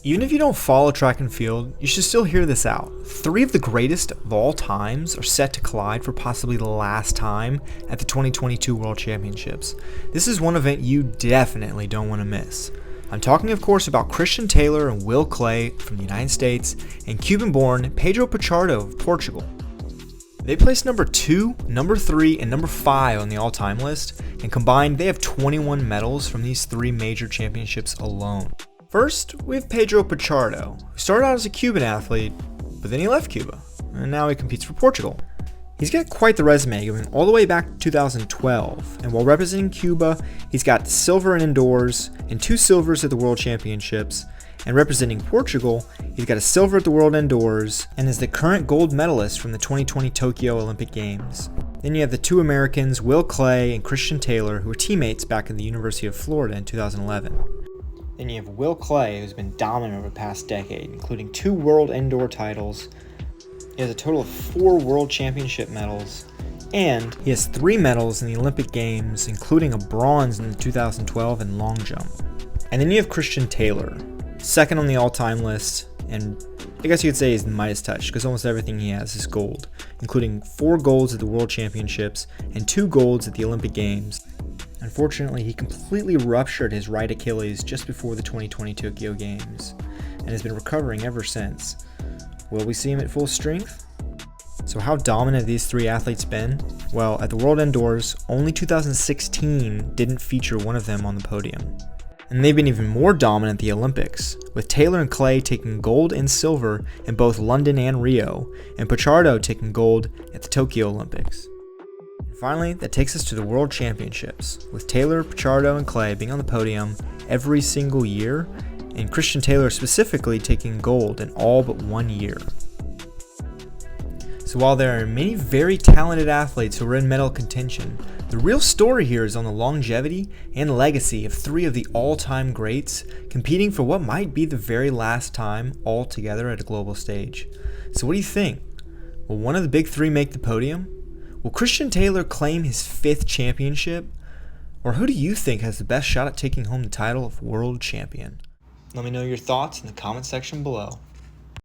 Even if you don't follow track and field, you should still hear this out. 3 of the greatest of all times are set to collide for possibly the last time at the 2022 World Championships. This is one event you definitely don't want to miss. I'm talking, of course, about Christian Taylor and Will Clay from the United States and Cuban-born Pedro Pichardo of Portugal. They placed number 2, number 3, and number 5 on the all-time list, and combined they have 21 medals from these 3 major championships alone. First, we have Pedro Pichardo, who started out as a Cuban athlete, but then he left Cuba, and now he competes for Portugal. He's got quite the resume going all the way back to 2012, and while representing Cuba, he's got silver in indoors and 2 silvers at the World Championships, and representing Portugal, he's got a silver at the World Indoors, and is the current gold medalist from the 2020 Tokyo Olympic Games. Then you have the 2 Americans, Will Clay and Christian Taylor, who were teammates back at the University of Florida in 2011. Then you have Will Clay, who's been dominant over the past decade, including 2 World Indoor titles. He has a total of 4 World Championship medals, and he has 3 medals in the Olympic Games, including a bronze in the 2012 in long jump. And then you have Christian Taylor, second on the all-time list, and I guess you could say he's the Midas touch, because almost everything he has is gold, including 4 golds at the World Championships and 2 golds at the Olympic Games. Unfortunately, he completely ruptured his right Achilles just before the 2020 Tokyo Games, and has been recovering ever since. Will we see him at full strength? So how dominant have these 3 athletes been? Well, at the World Indoors, only 2016 didn't feature one of them on the podium. And they've been even more dominant at the Olympics, with Taylor and Clay taking gold and silver in both London and Rio, and Pichardo taking gold at the Tokyo Olympics. And finally, that takes us to the World Championships, with Taylor, Pichardo, and Clay being on the podium every single year, and Christian Taylor specifically taking gold in all but 1 year. So while there are many very talented athletes who are in medal contention, the real story here is on the longevity and legacy of 3 of the all-time greats competing for what might be the very last time all together at a global stage. So what do you think? Will one of the big 3 make the podium? Will Christian Taylor claim his 5th championship? Or who do you think has the best shot at taking home the title of world champion? Let me know your thoughts in the comment section below.